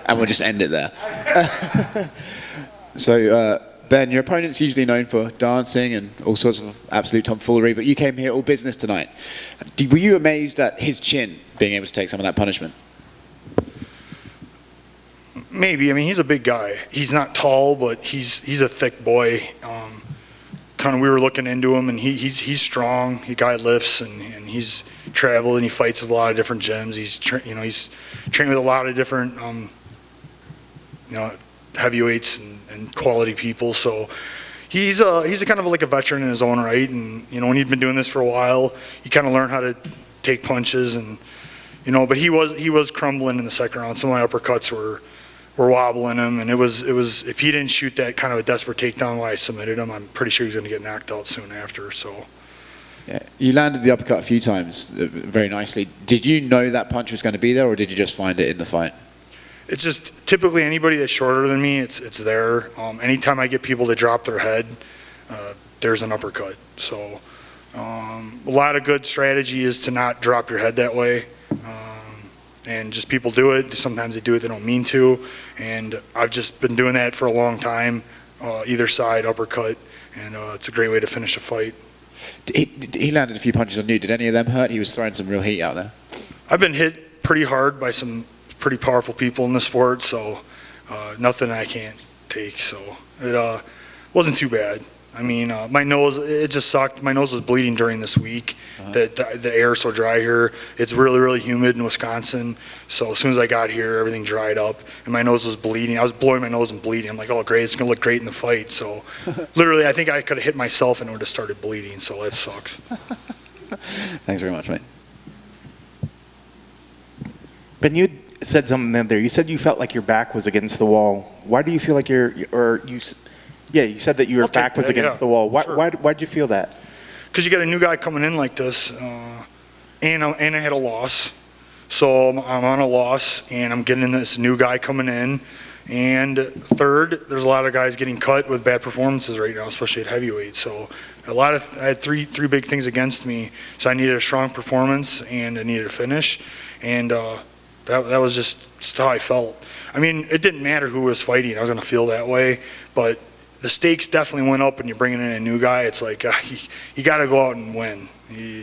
And we'll just end it there. So, Ben, your opponent's usually known for dancing and all sorts of absolute tomfoolery, but you came here all business tonight. Were you amazed at his chin being able to take some of that punishment? Maybe. I mean, he's a big guy. He's not tall, but he's a thick boy. Kind of, we were looking into him, and he's strong. The guy lifts, and he's traveled, and he fights with a lot of different gyms. He's trained with a lot of different heavyweights and quality people. So he's a kind of like a veteran in his own right. And when he'd been doing this for a while, he kind of learned how to take punches, and but he was crumbling in the second round. Some of my uppercuts were wobbling him, and it was if he didn't shoot that kind of a desperate takedown while I submitted him, I'm pretty sure he was going to get knocked out soon after. So yeah, you landed the uppercut a few times very nicely. Did you know that punch was going to be there, or did you just find it in the fight? It's just typically anybody that's shorter than me, it's there. Anytime I get people to drop their head, there's an uppercut. So a lot of good strategy is to not drop your head that way. And just people do it. Sometimes they do it, they don't mean to. And I've just been doing that for a long time, either side, uppercut. And it's a great way to finish a fight. He landed a few punches on you. Did any of them hurt? He was throwing some real heat out there. I've been hit pretty hard by some pretty powerful people in the sport, so nothing I can't take. So it wasn't too bad. I mean, my nose, it just sucked. My nose was bleeding during this week. The air is so dry here. It's really, really humid in Wisconsin. So as soon as I got here, everything dried up, and my nose was bleeding. I was blowing my nose and bleeding. I'm like, oh, great, it's going to look great in the fight. So literally, I think I could have hit myself and it would have started bleeding, so that sucks. Thanks very much, mate. Ben, you said something there. You said you felt like your back was against the wall. Why do you feel like you said that your back was against the wall. Why'd you feel that? Because you got a new guy coming in like this, and I had a loss. So I'm on a loss, and I'm getting this new guy coming in. And third, there's a lot of guys getting cut with bad performances right now, especially at heavyweight. So I had three big things against me. So I needed a strong performance, and I needed a finish. And that was just how I felt. I mean, it didn't matter who was fighting. I was going to feel that way. But the stakes definitely went up when you're bringing in a new guy. It's like you got to go out and win.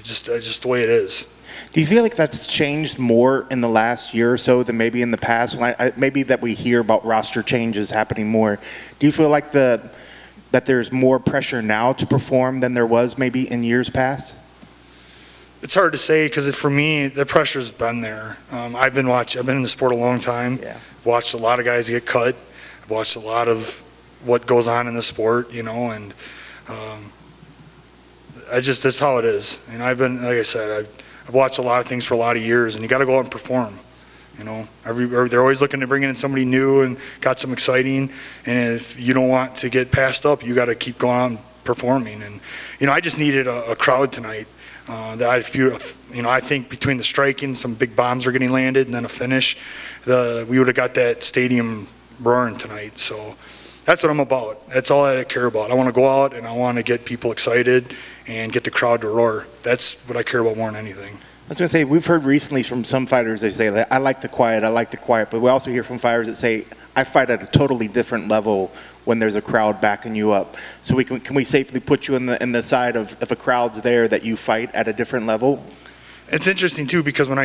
Just the way it is. Do you feel like that's changed more in the last year or so than maybe in the past? Maybe that we hear about roster changes happening more. Do you feel like that there's more pressure now to perform than there was maybe in years past? It's hard to say because for me, the pressure's been there. I've been in the sport a long time. Yeah. I've watched a lot of guys get cut. I've watched a lot of what goes on in the sport, and that's how it is. And I've been, like I said, I've watched a lot of things for a lot of years, and you got to go out and perform. They're always looking to bring in somebody new and got some exciting. And if you don't want to get passed up, you got to keep going out and performing. And I just needed a crowd tonight. I think between the striking, some big bombs are getting landed, and then a finish, we would have got that stadium roaring tonight. So that's what I'm about. That's all I care about. I want to go out and I want to get people excited and get the crowd to roar. That's what I care about more than anything. I was going to say, we've heard recently from some fighters, they say, I like the quiet, but we also hear from fighters that say, I fight at a totally different level when there's a crowd backing you up. So can we safely put you in the side of if a crowd's there that you fight at a different level? It's interesting too because when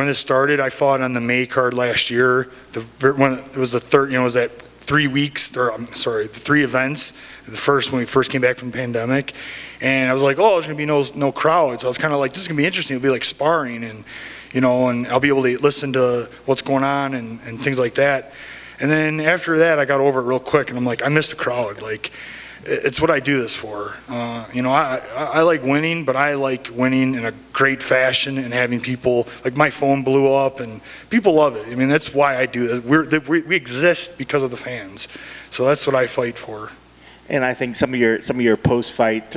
this started, I fought on the May card last year. It was the third, it was that 3 weeks, the 3 events. The first, when we first came back from the pandemic, and I was like, oh, there's gonna be no crowd. So I was kind of like, this is gonna be interesting. It'll be like sparring, and and I'll be able to listen to what's going on and things like that. And then after that, I got over it real quick, and I'm like, I miss the crowd. Like, it's what I do this for. I like winning, but I like winning in a great fashion and having people, like my phone blew up and people love it. I mean, that's why I do this. We exist because of the fans. So that's what I fight for. And I think some of your post-fight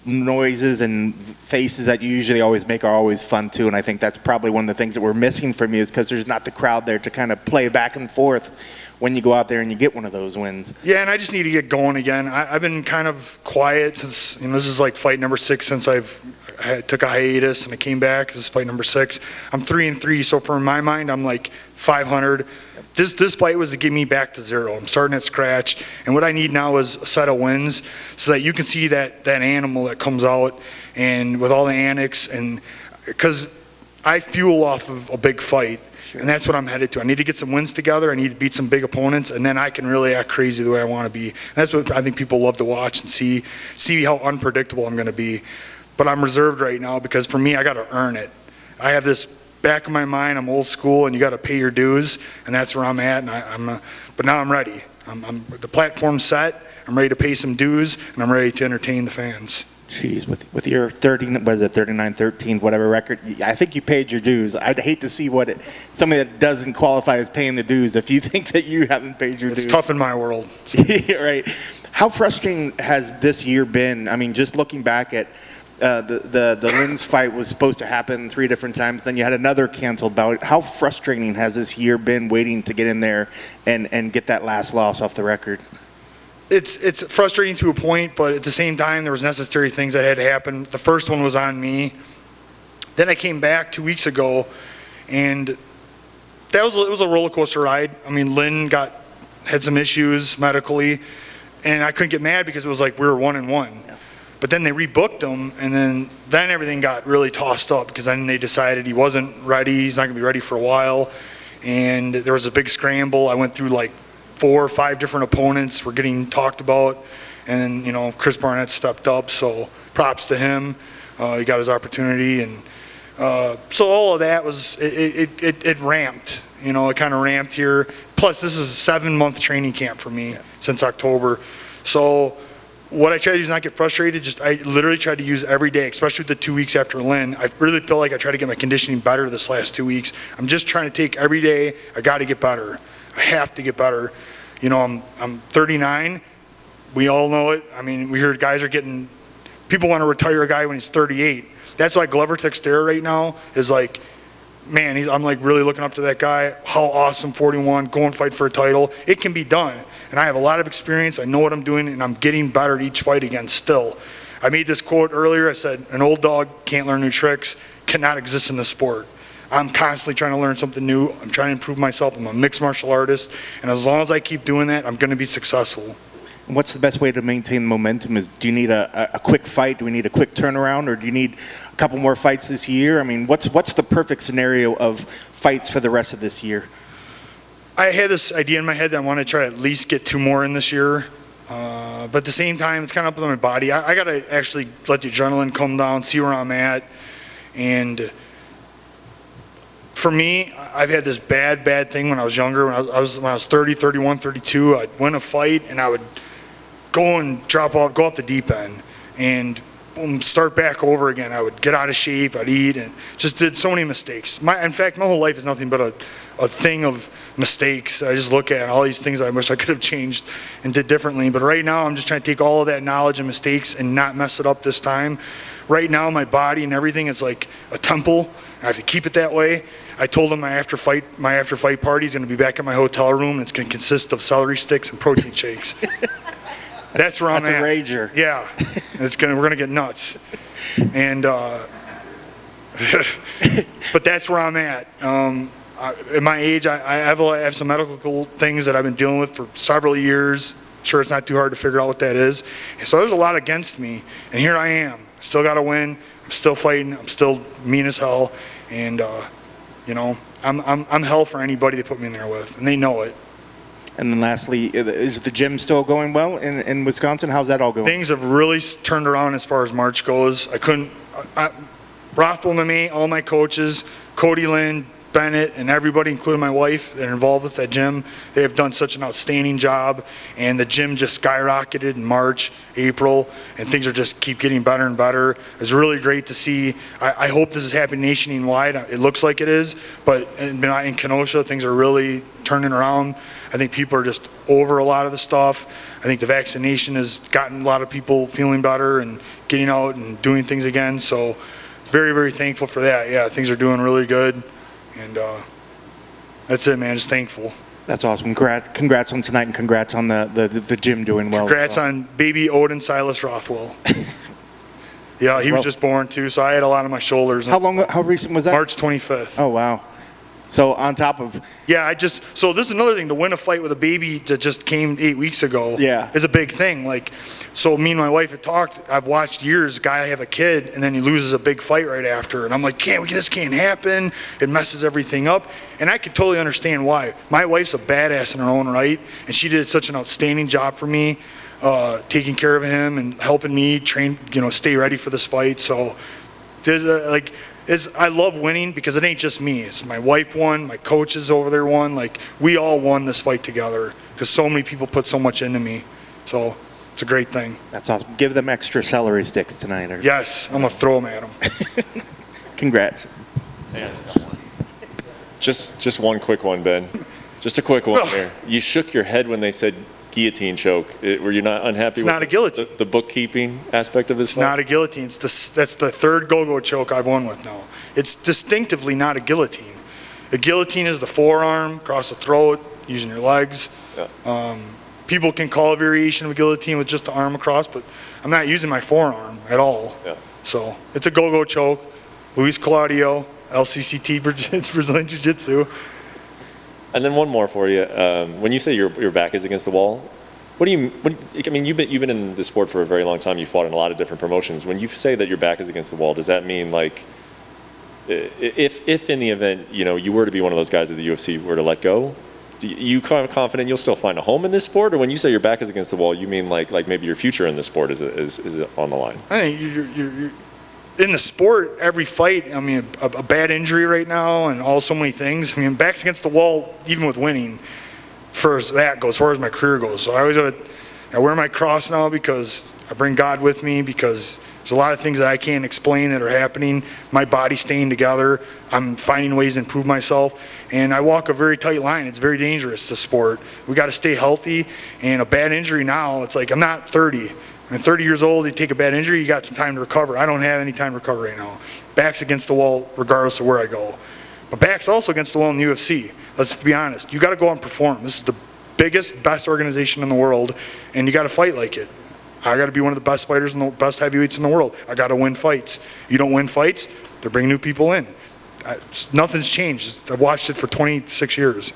noises and faces that you usually always make are always fun too. And I think that's probably one of the things that we're missing from you is because there's not the crowd there to kind of play back and forth when you go out there and you get one of those wins. Yeah, and I just need to get going again. I've been kind of quiet since, this is like fight number 6 since I've I took a hiatus and I came back. This is fight number 6. I'm 3-3, so for my mind, I'm like 500. This fight was to get me back to 0. I'm starting at scratch, and what I need now is a set of wins so that you can see that animal that comes out, and with all the annex, and because I fuel off of a big fight. Sure. And that's what I'm headed to. I need to get some wins together. I need to beat some big opponents, and then I can really act crazy the way I want to be. And that's what I think people love to watch and see how unpredictable I'm going to be. But I'm reserved right now because for me, I got to earn it. I have this back of my mind. I'm old school, and you got to pay your dues, and that's where I'm at. And but now I'm ready. The platform's set. I'm ready to pay some dues, and I'm ready to entertain the fans. Jeez, with your 39-13, whatever record, I think you paid your dues. I'd hate to see somebody that doesn't qualify as paying the dues if you think that you haven't paid your dues. It's tough in my world. Right. How frustrating has this year been? I mean, just looking back at the Lynn's fight was supposed to happen 3 different times, then you had another canceled bout. How frustrating has this year been waiting to get in there and get that last loss off the record? It's frustrating to a point, but at the same time, there was necessary things that had to happen. The first one was on me. Then I came back 2 weeks ago, and it was a roller coaster ride. I mean, Lynn had some issues medically, and I couldn't get mad because it was like we were 1-1. Yeah. But then they rebooked him, and then everything got really tossed up because then they decided he wasn't ready. He's not going to be ready for a while, and there was a big scramble. I went through like 4 or 5 different opponents were getting talked about, and Chris Barnett stepped up, so props to him. He got his opportunity, and so all of that was it ramped. It kind of ramped here. Plus, this is a 7-month training camp for me since October. So what I try to do is not get frustrated. I literally try to use every day, especially with the 2 weeks after Lynn. I really feel like I try to get my conditioning better this last 2 weeks. I'm just trying to take every day. I got to get better. I have to get better. I'm 39. We all know it. I mean, we hear people want to retire a guy when he's 38. That's why Glover Teixeira right now is like, man, I'm like really looking up to that guy. How awesome, 41, go and fight for a title. It can be done. And I have a lot of experience. I know what I'm doing, and I'm getting better at each fight again still. I made this quote earlier. I said, an old dog can't learn new tricks, cannot exist in the sport. I'm constantly trying to learn something new. I'm trying to improve myself. I'm a mixed martial artist, and as long as I keep doing that, I'm going to be successful. And what's the best way to maintain momentum? Do you need a quick fight? Do we need a quick turnaround, or do you need a couple more fights this year? I mean, what's the perfect scenario of fights for the rest of this year? I had this idea in my head that I want to try to at least get 2 more in this year. But at the same time, it's kind of up to my body. I got to actually let the adrenaline come down, see where I'm at, and for me, I've had this bad thing when I was younger. When I was 30, 31, 32, I'd win a fight and I would go and go off the deep end and boom, start back over again. I would get out of shape, I'd eat, and just did so many mistakes. In fact, my whole life is nothing but a thing of mistakes. I just look at all these things I wish I could have changed and did differently. But right now, I'm just trying to take all of that knowledge and mistakes and not mess it up this time. Right now, my body and everything is like a temple. I have to keep it that way. I told him my after fight party is going to be back at my hotel room, and it's going to consist of celery sticks and protein shakes. That's where I'm at. That's a rager. Yeah, we're going to get nuts, and but that's where I'm at. At my age, I have some medical things that I've been dealing with for several years. Sure, it's not too hard to figure out what that is. And so there's a lot against me, and here I am. Still got to win. I'm still fighting. I'm still mean as hell, and I'm hell for anybody they put me in there with, and they know it. And then lastly, is the gym still going well in Wisconsin? How's that all going? Things have really turned around as far as March goes. Rothwell MMA, all my coaches, Cody Lynn, Bennett, and everybody, including my wife, that are involved with that gym, they have done such an outstanding job, and the gym just skyrocketed in March, April, and things are just keep getting better and better. It's really great to see. I hope this is happening nationwide. It looks like it is, but in Kenosha, things are really turning around. I think people are just over a lot of the stuff. I think the vaccination has gotten a lot of people feeling better and getting out and doing things again, so very, very thankful for that. Yeah, things are doing really good. And that's it, man. Just thankful. That's awesome. Congrats on tonight, and congrats on the gym doing well. Congrats on baby Odin Silas Rothwell. Yeah, he was Well- just born too, so I had a lot on my shoulders. How recent was that? March 25th. Oh, wow. So on top of, Yeah, so this is another thing, to win a fight with a baby that just came 8 weeks ago Yeah. is a big thing. Like, so me and my wife had talked, I've watched years, a guy have a kid, and then he loses a big fight right after. And I'm like, this can't happen. It messes everything up. And I could totally understand why. My wife's a badass in her own right, and she did such an outstanding job for me, taking care of him and helping me train, stay ready for this fight. So there's I love winning because it ain't just me. It's my wife won, my coaches over there won. Like, we all won this fight together because so many people put so much into me. So it's a great thing. that's awesome. Give them extra celery sticks tonight. Or Yes, I'm going to throw them at them. Congrats. Just one quick one, Ben. Just a quick one Ugh. here. You shook your head when they said guillotine choke. Were you not unhappy It's with not a guillotine. the bookkeeping aspect of this It's not a guillotine. That's the third go-go choke I've won with now. It's distinctively not a guillotine. A guillotine is the forearm, across the throat, using your legs. Yeah. People can call a variation of a guillotine with just the arm across, but I'm not using my forearm at all. Yeah. So it's a go-go choke. Luis Claudio, LCCT Brazilian Jiu-Jitsu. And then one more for you. When you say your back is against the wall, what do you? I mean, you've been in the sport for a very long time. You fought in a lot of different promotions. When you say that your back is against the wall, does that mean like, if in the event you were to be one of those guys that the UFC were to let go, you kind of confident you'll still find a home in this sport? Or when you say your back is against the wall, you mean like maybe your future in this sport is on the line? I think you're in the sport, every fight, I mean, a bad injury right now and so many things. I mean, back's against the wall, even with winning, as far as my career goes. So I wear my cross now because I bring God with me, because there's a lot of things that I can't explain that are happening. My body's staying together. I'm finding ways to improve myself. And I walk a very tight line. It's very dangerous, the sport. We got to stay healthy. And a bad injury now, it's like I'm not 30. I'm 30 years old, you take a bad injury, you got some time to recover. I don't have any time to recover right now. Back's against the wall regardless of where I go. But back's also against the wall in the UFC. Let's be honest. You got to go out and perform. This is the biggest, best organization in the world, and you got to fight like it. I got to be one of the best fighters and the best heavyweights in the world. I got to win fights. You don't win fights, they're bringing new people in. Nothing's changed. I've watched it for 26 years.